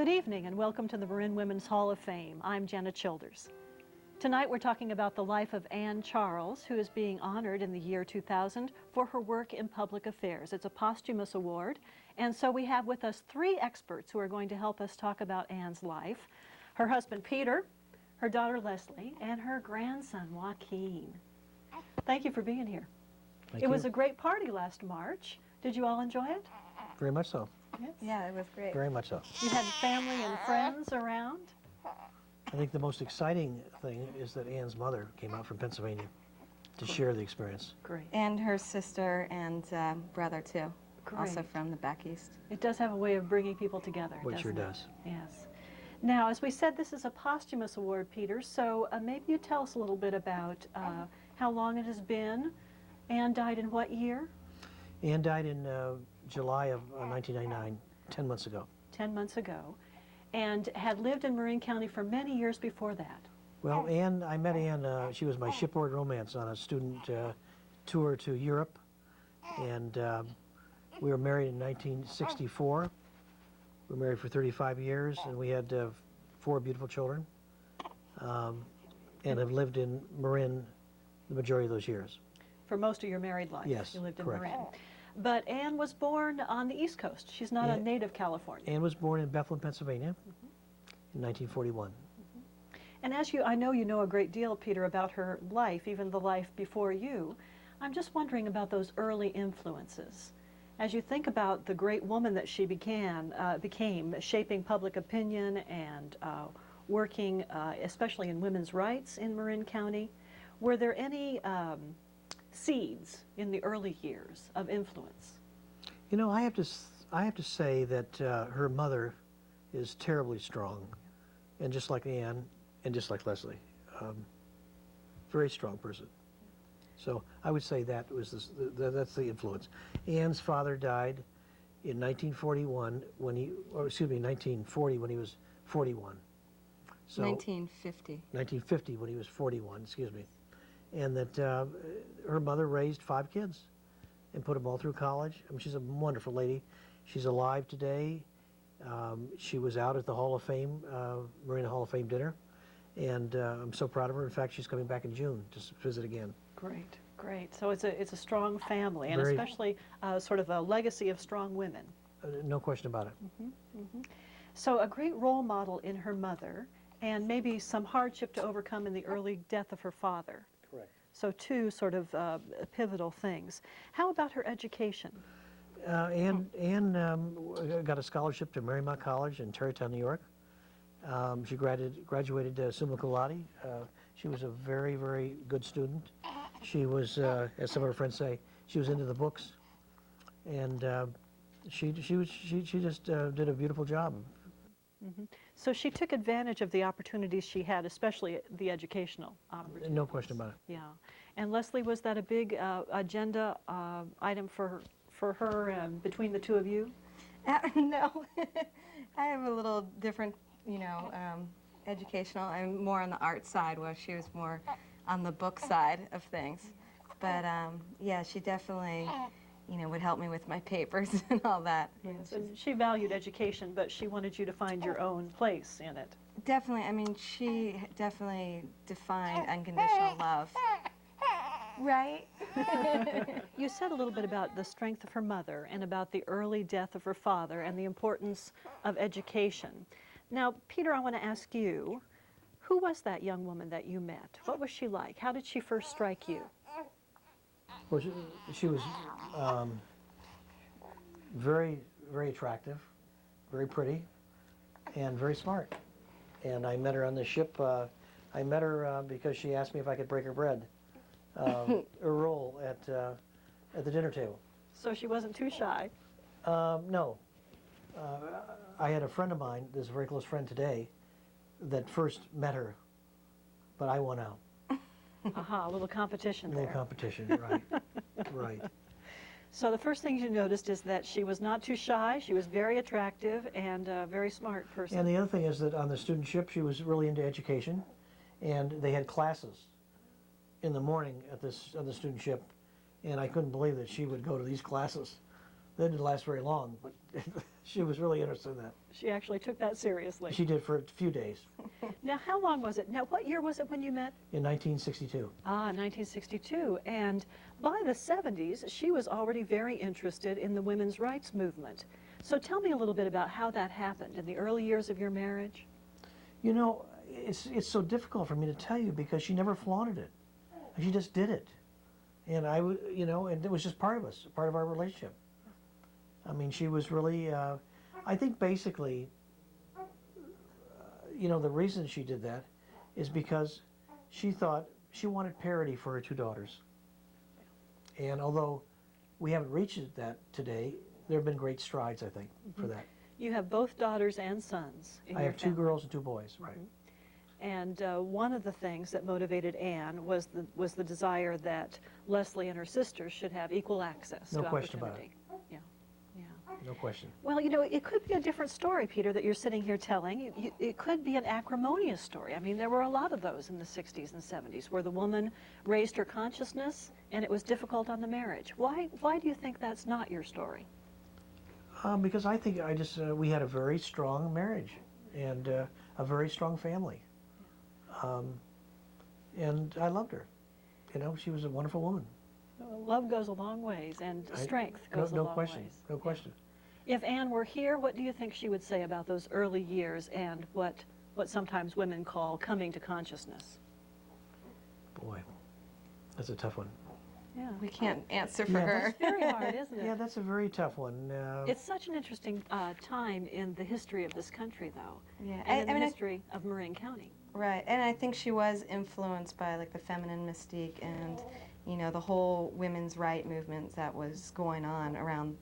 Good evening and welcome to the Marin Women's Hall of Fame. I'm Janet Childers. Tonight we're talking about the life of Ann Charles, who is being honored in the year 2000 for her work in public affairs. It's a posthumous award, and so we have with us three experts who are going to help us talk about Ann's life. Her husband Peter, her daughter Leslie, and her grandson Joaquin. Thank you for being here. Thank you. It was a great party last March. Did you all enjoy it? Very much so. Yes. Yeah, it was great. Very much so. You had family and friends around? I think the most exciting thing is that Ann's mother came out from Pennsylvania to share the experience. Great. And her sister and brother, too. Great. Also from the back east. It does have a way of bringing people together, Well, it sure doesn't does. Yes. Now, as we said, this is a posthumous award, Peter, so maybe you tell us a little bit about how long it has been. Ann died in what year? Ann died in July of 1999, 10 months ago. 10 months ago, and had lived in Marin County for many years before that. Well, Ann, I met Ann, she was my shipboard romance on a student tour to Europe, and we were married in 1964. We were married for 35 years, and we had 4 beautiful children, and have lived in Marin the majority of those years. For most of your married life, Yes, you lived in correct. Marin. But Ann was born on the East Coast. She's not a native California. Ann was born in Bethlehem, Pennsylvania in 1941. And as I know you know a great deal, Peter, about her life, even the life before you. I'm just wondering about those early influences. As you think about the great woman that she became, shaping public opinion and working, especially in women's rights in Marin County, were there any seeds in the early years of influence? You know, I have to say that her mother is terribly strong, and just like Ann, and just like Leslie, very strong person. So I would say that was that's the influence. Ann's father died in 1941 when he, or excuse me, 1940 when he was 41. So 1950. 1950 when he was 41. Excuse me. And that her mother raised 5 kids and put them all through college. I mean, she's a wonderful lady. She's alive today. She was out at the Hall of Fame, Marin Hall of Fame dinner, and I'm so proud of her. In fact, she's coming back in June to visit again. Great, great. So it's a strong family, and Very, especially sort of a legacy of strong women. No question about it. So a great role model in her mother, and maybe some hardship to overcome in the early death of her father. Correct. So 2 sort of pivotal things. How about her education? Ann got a scholarship to Marymount College in Tarrytown, New York. She graduated summa cum laude. She was a very, very good student. She was, as some of her friends say, she was into the books, and she just did a beautiful job. So she took advantage of the opportunities she had, especially the educational opportunities. No question about it. Yeah. And Leslie, was that a big agenda item for her between the 2 of you? No. I have a little different, you know, educational. I'm more on the art side, where she was more on the book side of things. But yeah, she definitely, you know, would help me with my papers and all that. Yes. And she valued education, but she wanted you to find your own place in it. Definitely. I mean, she definitely defined unconditional love. Right? You said a little bit about the strength of her mother and about the early death of her father and the importance of education. Now, Peter, I want to ask you, who was that young woman that you met? What was she like? How did she first strike you? Well, she was very, very attractive, very pretty, and very smart. And I met her on the ship. I met her because she asked me if I could break her bread, a roll at the dinner table. So she wasn't too shy? No. I had a friend of mine, this very close friend today, that first met her, but I won out. Aha, a little competition A there. little competition, right, right. So the first thing you noticed is that she was not too shy, she was very attractive, and a very smart person. And the other thing is that on the student ship, she was really into education, and they had classes in the morning at on the student ship, and I couldn't believe that she would go to these classes. That didn't last very long, but she was really interested in that. She actually took that seriously. She did for a few days Now, how long was it? Now, what year was it when you met? in 1962. 1962. And by the 70s, she was already very interested in the women's rights movement. So tell me a little bit about how that happened in the early years of your marriage. You know, it's so difficult for me to tell you because she never flaunted it. She just did it. And you know, and it was just part of us, part of our relationship. I mean, she was really, I think basically, you know, the reason she did that is because she thought she wanted parity for her two daughters. And although we haven't reached that today, there have been great strides, I think, for that. You have both daughters and sons in I your have two family. girls and two boys, right. And one of the things that motivated Ann was the desire that Leslie and her sisters should have equal access No to question about opportunity. Yeah, yeah. No question. Well, you know, it could be a different story, Peter, that you're sitting here telling. It could be an acrimonious story. I mean, there were a lot of those in the 60s and 70s where the woman raised her consciousness and it was difficult on the marriage. Why do you think that's not your story? Because I think we had a very strong marriage and a very strong family. And I loved her. You know, she was a wonderful woman. Love goes a long ways, and strength goes a long ways. No question. If Ann were here, what do you think she would say about those early years and what sometimes women call coming to consciousness? Boy, that's a tough one. Yeah. We can't answer for Yeah, her. It's very hard, isn't it? Yeah, that's a very tough one. It's such an interesting time in the history of this country, though, Yeah, and in I the mean, history of Marin County. Right, and I think she was influenced by like the feminine mystique and, you know, the whole women's right movement that was going on around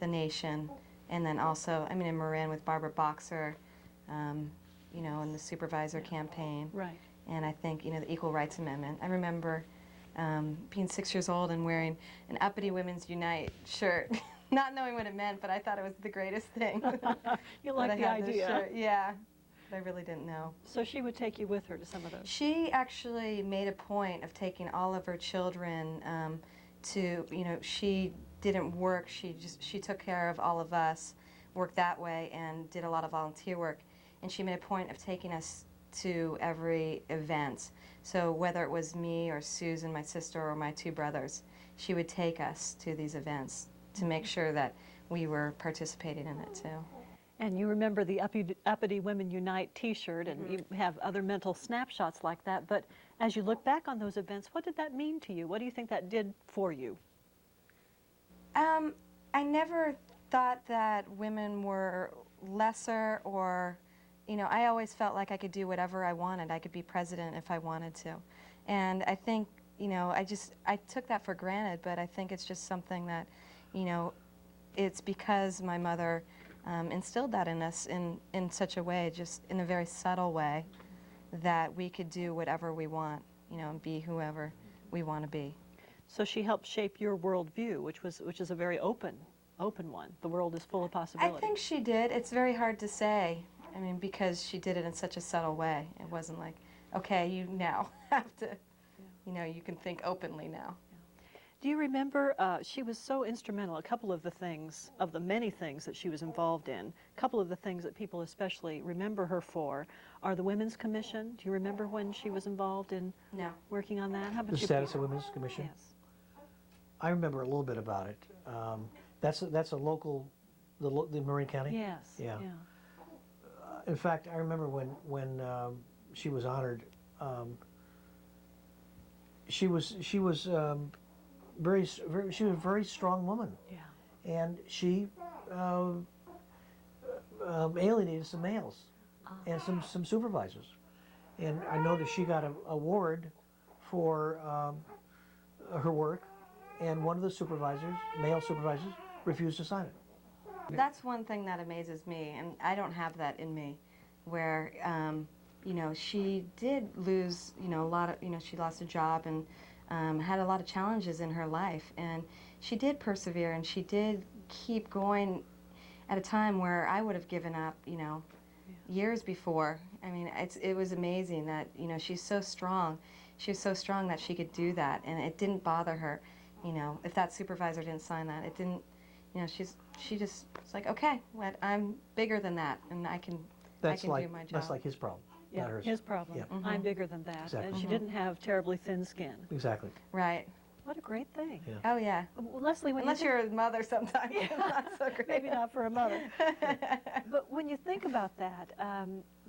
the nation. And then also, I mean, in Marin with Barbara Boxer, you know, in the supervisor campaign. Right. And I think, you know, the Equal Rights Amendment. I remember being 6 years old and wearing an Uppity Women's Unite shirt, not knowing what it meant, but I thought it was the greatest thing. You like the idea. Yeah, but I really didn't know. So she would take you with her to some of those. She actually made a point of taking all of her children to, you know, she didn't work, she took care of all of us, worked that way, and did a lot of volunteer work. And she made a point of taking us to every event. So whether it was me or Susan, my sister, or my two brothers, she would take us to these events to make sure that we were participating in it too. And you remember the Uppity Women Unite T-shirt, and you have other mental snapshots like that. But as you look back on those events, what did that mean to you? What do you think that did for you? I never thought that women were lesser or, you know, I always felt like I could do whatever I wanted. I could be president if I wanted to. And I think, you know, I took that for granted, but I think it's just something that, you know, it's because my mother instilled that in us in such a way, just in a very subtle way, that we could do whatever we want, you know, and be whoever we want to be. So she helped shape your worldview, which is a very open one. The world is full of possibilities. I think she did. It's very hard to say. I mean, because she did it in such a subtle way. It wasn't like, okay, you now have to, you know, you can think openly now. Do you remember, she was so instrumental, a couple of the things, of the many things that she was involved in, a couple of the things that people especially remember her for are the Women's Commission. Do you remember when she was involved in working on that? How about The you, Status Peter? of Women's Commission? Yes. I remember a little bit about it. That's a local, the Marin County? Yes. Yeah. In fact, I remember when she was honored, she was a very strong woman. Yeah. And she alienated some males and some supervisors. And I noticed she got an award for her work, and one of the supervisors, male supervisors, refused to sign it. That's one thing that amazes me, and I don't have that in me, where, you know, she did lose, you know, a lot of, you know, she lost a job and had a lot of challenges in her life, and she did persevere, and she did keep going at a time where I would have given up, you know, years before. I mean, it was amazing that, you know, she's so strong. She was so strong that she could do that, and it didn't bother her, you know, if that supervisor didn't sign that. It didn't, you know, she just it's like, okay, I'm bigger than that, and I can do my job. That's like his problem, Yeah, not hers. his problem. Yeah. I'm bigger than that. Exactly. And she didn't have terribly thin skin. Exactly. Right. What a great thing. Yeah. Oh yeah. Well, Leslie, when Unless you you're a mother sometimes, it's not so great. maybe not for a mother. But when you think about that,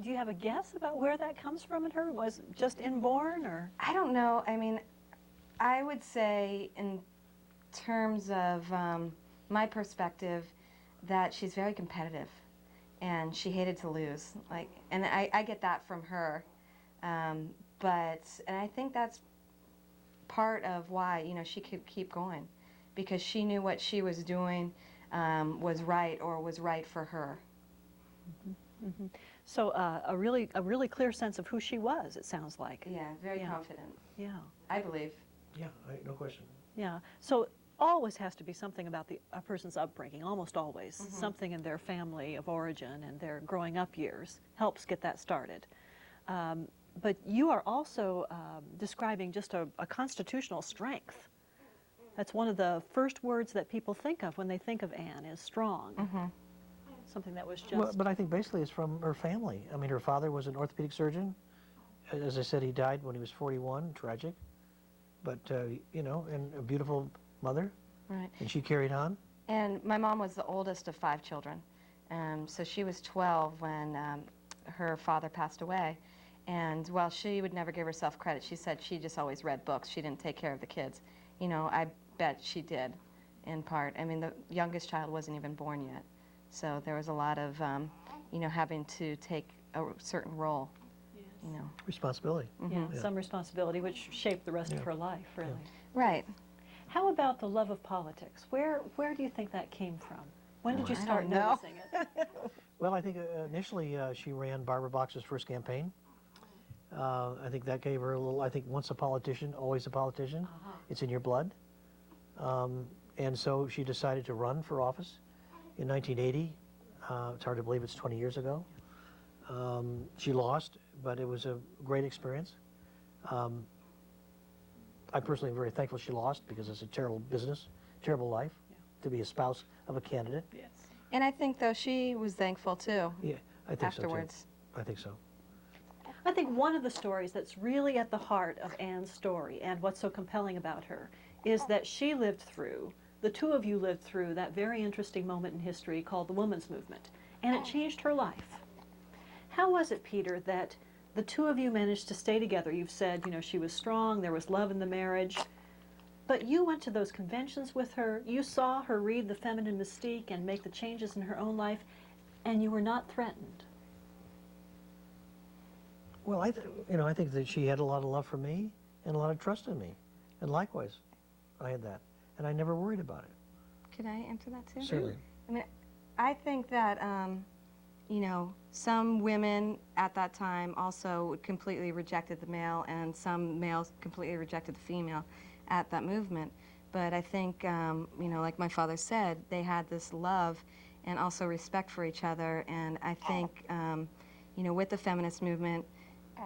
do you have a guess about where that comes from in her? Was it just inborn, or? I don't know. I mean, I would say in terms of my perspective that she's very competitive, and she hated to lose. Like, and I get that from her, and I think that's part of why, you know, she could keep going, because she knew what she was doing was right, or was right for her. Mm-hmm. Mm-hmm. So a really clear sense of who she was, it sounds like. Yeah, very confident. Yeah. I believe. Yeah, no question. Yeah. So always has to be something about a person's upbringing, almost always. Mm-hmm. Something in their family of origin and their growing up years helps get that started. But you are also describing just a constitutional strength. That's one of the first words that people think of when they think of Ann, is strong. Mm-hmm. Something that was just... Well, but I think basically it's from her family. I mean, her father was an orthopedic surgeon. As I said, he died when he was 41, tragic. But, you know, and a beautiful mother. Right. And she carried on. And my mom was the oldest of 5 children. So she was 12 when her father passed away. And while she would never give herself credit, she said she just always read books. She didn't take care of the kids. You know, I bet she did, in part. I mean, the youngest child wasn't even born yet. So there was a lot of, you know, having to take a certain role, you know. Responsibility. Yeah, some responsibility, which shaped the rest of her life, really. Right. How about the love of politics? Where do you think that came from? When did you start noticing it? Well, I think initially she ran Barbara Boxer's first campaign. I think that gave her a little, I think once a politician, always a politician. It's in your blood. And so she decided to run for office in 1980. It's hard to believe it's 20 years ago. She lost, but it was a great experience. I personally am very thankful she lost, because it's a terrible business, terrible life, to be a spouse of a candidate. Yes. And I think, though, she was thankful, too, Yeah, I think afterwards. so, too. I think so. I think one of the stories that's really at the heart of Ann's story, and what's so compelling about her, is that she lived through, the two of you lived through, that very interesting moment in history called the women's movement, and it changed her life. How was it, Peter, that the two of you managed to stay together? You've said, you know, she was strong, there was love in the marriage, but you went to those conventions with her, you saw her read the feminine mystique and make the changes in her own life, and you were not threatened. Well, I think that she had a lot of love for me and a lot of trust in me, and likewise, I had that, and I never worried about it. Can I answer that, too? Certainly. I mean, I think that, you know, some women at that time also completely rejected the male, and some males completely rejected the female at that movement. But I think, you know, like my father said, they had this love and also respect for each other. And I think, you know, with the feminist movement,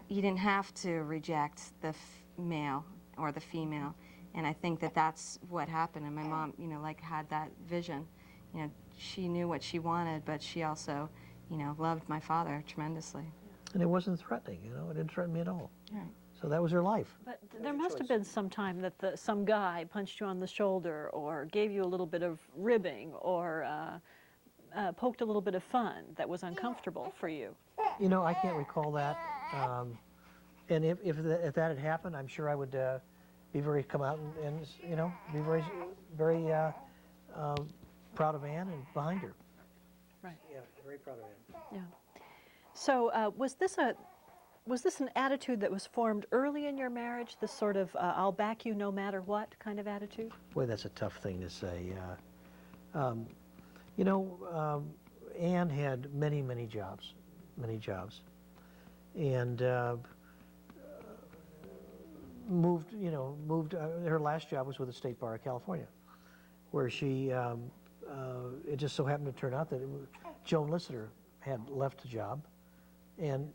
you didn't have to reject the male or the female. And I think that that's what happened. And my mom, you know, like, had that vision. You know, she knew what she wanted, but she also, you know, loved my father tremendously. And it wasn't threatening, you know, it didn't threaten me at all. Right. So that was her life. But there must have been some time that some guy punched you on the shoulder, or gave you a little bit of ribbing, or poked a little bit of fun that was uncomfortable for you. You know, I can't recall that. And if that had happened, I'm sure I would be very, come out and you know, be very, very proud of Ann and behind her. Right. Yeah, very proud of Ann. Yeah. So was this an attitude that was formed early in your marriage, this sort of I'll back you no matter what kind of attitude? Boy, that's a tough thing to say. You know, Ann had many, many jobs. And moved, her last job was with the State Bar of California, where she, it just so happened to turn out that Joan Listeter had left the job and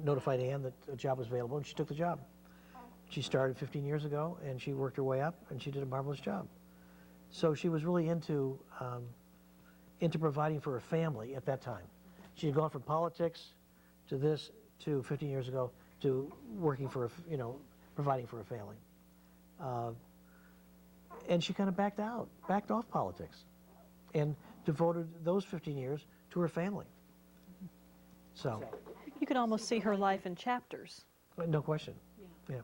notified Ann that a job was available, and she took the job. She started 15 years ago, and she worked her way up, and she did a marvelous job. So she was really into providing for her family at that time. She had gone from politics to this to 15 years ago to working for, providing for a family. And she kind of backed off politics, and devoted those 15 years to her family. So, You could almost see her life in chapters. no question. Yeah.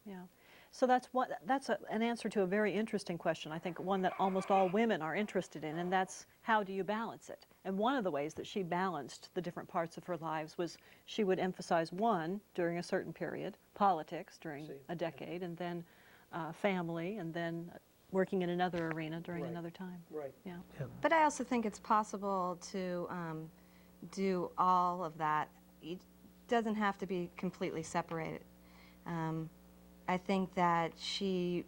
Yeah. So that's an answer to a very interesting question, I think one that almost all women are interested in, and that's how do you balance it? And one of the ways that she balanced the different parts of her lives was she would emphasize one during a certain period, politics during a decade, and then family, and then working in another arena during another time. Right. Yeah. But I also think it's possible to do all of that. It doesn't have to be completely separated. I think that she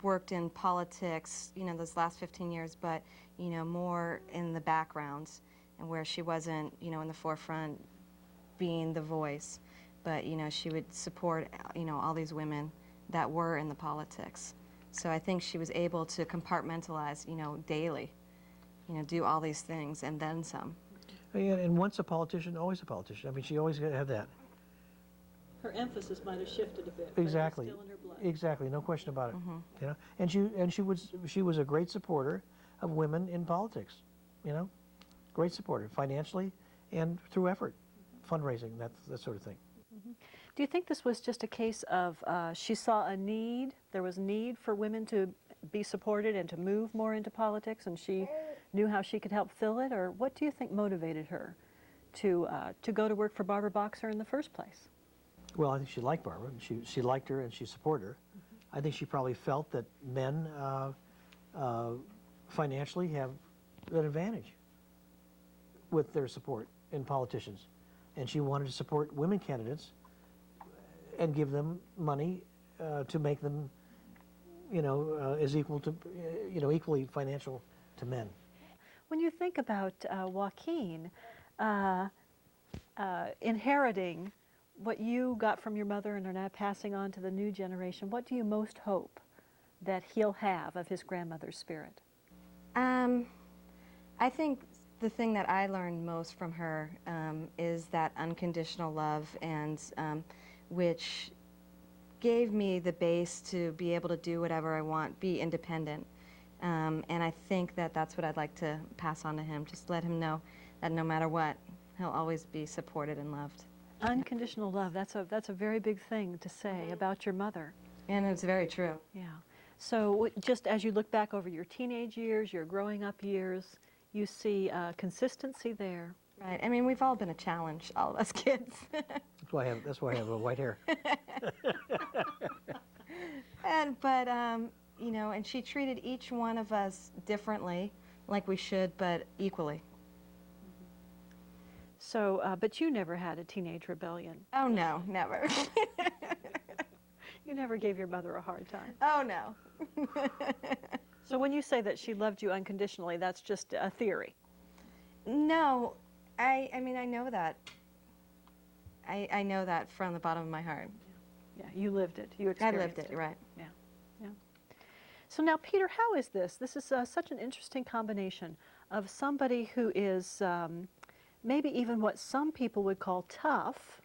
worked in politics, those last 15 years, but, more in the backgrounds, and where she wasn't, in the forefront being the voice. But, she would support, all these women that were in the politics. So I think she was able to compartmentalize, daily, do all these things and then some. Yeah, and once a politician, always a politician. I mean, she always had that. Her emphasis might have shifted a bit. Exactly. But it was still in her blood. Exactly, no question about it. And she was a great supporter of women in politics. Great supporter, financially and through effort, fundraising, that sort of thing. Do you think this was just a case of she saw a need, there was need for women to be supported and to move more into politics, and she knew how she could help fill it? Or what do you think motivated her to go to work for Barbara Boxer in the first place? Well, I think she liked Barbara. She liked her and she supported her. I think she probably felt that men financially have an advantage with their support in politicians. And she wanted to support women candidates and give them money to make them, as equal to, equally financial to men. When you think about Joaquin inheriting what you got from your mother and are now passing on to the new generation, what do you most hope that he'll have of his grandmother's spirit? I think the thing that I learned most from her is that unconditional love, and which gave me the base to be able to do whatever I want, be independent. And I think that that's what I'd like to pass on to him. Just let him know that no matter what, he'll always be supported and loved. Unconditional love, that's a very big thing to say about your mother. And it's very true. Yeah. So just as you look back over your teenage years, your growing up years, you see consistency there. Right. I mean, we've all been a challenge, all of us kids. That's why I have white hair. But and she treated each one of us differently, like we should, but equally. So, but you never had a teenage rebellion. Oh, no, never. You never gave your mother a hard time. Oh, no. So when you say that she loved you unconditionally, that's just a theory. No, I mean, I know that. I know that from the bottom of my heart. Yeah, you lived it. You I experienced lived it, right. Yeah, yeah. So now, Peter, how is this? This is such an interesting combination of somebody who is maybe even what some people would call tough,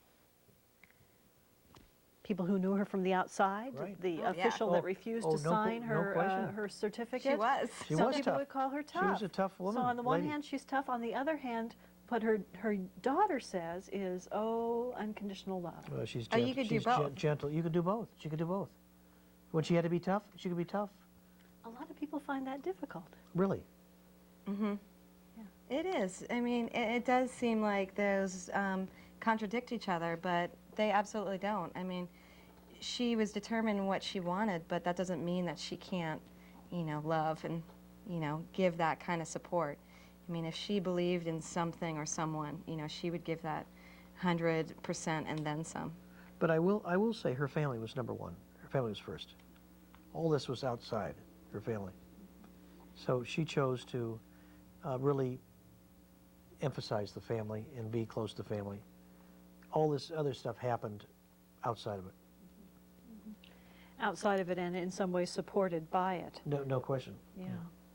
people who knew her from the outside, Right. the Oh, yeah. official that refused to sign no her question. her certificate. She was. She Some was people tough. would call her tough. She was a tough woman. So on the one lady. hand, she's tough. On the other hand, what her daughter says is, oh, unconditional love. Well, she's Oh, gentle. you could do she's both. gentle. You could do both. She could do both. When she had to be tough, she could be tough. A lot of people find that difficult. Really. Mm-hmm. Yeah. It is. I mean, it does seem like those contradict each other, but they absolutely don't. I mean, she was determined in what she wanted, but that doesn't mean that she can't, love and, give that kind of support. I mean, if she believed in something or someone, she would give that 100% and then some. But I will say her family was number one. Her family was first. All this was outside her family. So she chose to really emphasize the family and be close to family. All this other stuff happened outside of it. Outside of it and in some ways supported by it. No question. Yeah,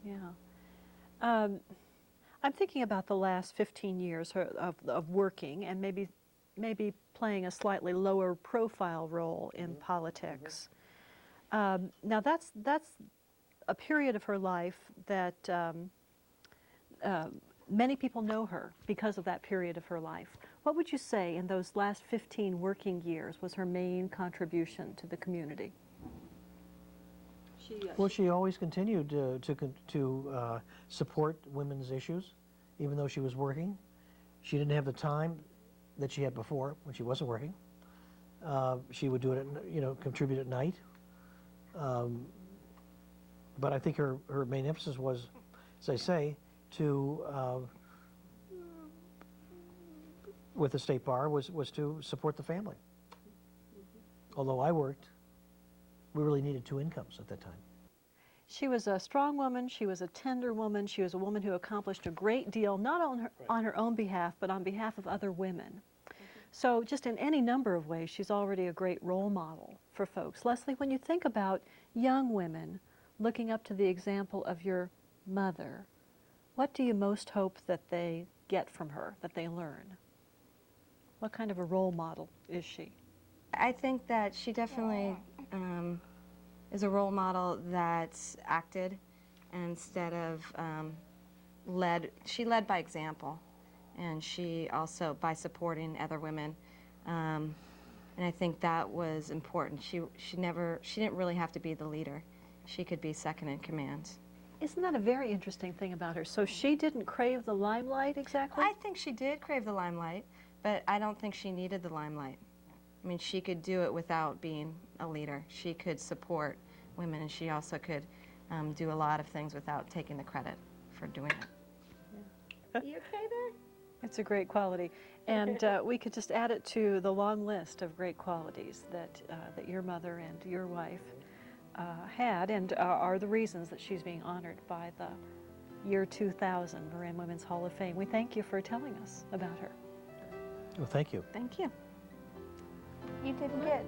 Yeah. I'm thinking about the last 15 years of working and maybe playing a slightly lower profile role in politics. Now that's a period of her life that many people know her because of that period of her life. What would you say in those last 15 working years was her main contribution to the community? Well, she always continued to support women's issues, even though she was working. She didn't have the time that she had before when she wasn't working. She would do it, contribute at night. But I think her main emphasis was, as I say, with the State Bar was to support the family. Although I worked, we really needed two incomes at that time. She was a strong woman, she was a tender woman, she was a woman who accomplished a great deal, not on her own behalf, but on behalf of other women. So just in any number of ways, she's already a great role model for folks. Leslie, when you think about young women looking up to the example of your mother, what do you most hope that they get from her, that they learn? What kind of a role model is she? I think that she definitely is a role model that's acted instead of led. She led by example, and she also by supporting other women. And I think that was important. She didn't really have to be the leader. She could be second in command. Isn't that a very interesting thing about her? So she didn't crave the limelight exactly? I think she did crave the limelight, but I don't think she needed the limelight. I mean, she could do it without being a leader. She could support women, and she also could do a lot of things without taking the credit for doing it. Yeah. You okay there? It's a great quality. And we could just add it to the long list of great qualities that your mother and your wife had and are the reasons that she's being honored by the year 2000 Marin Women's Hall of Fame. We thank you for telling us about her. Well, thank you. Thank you. You did good.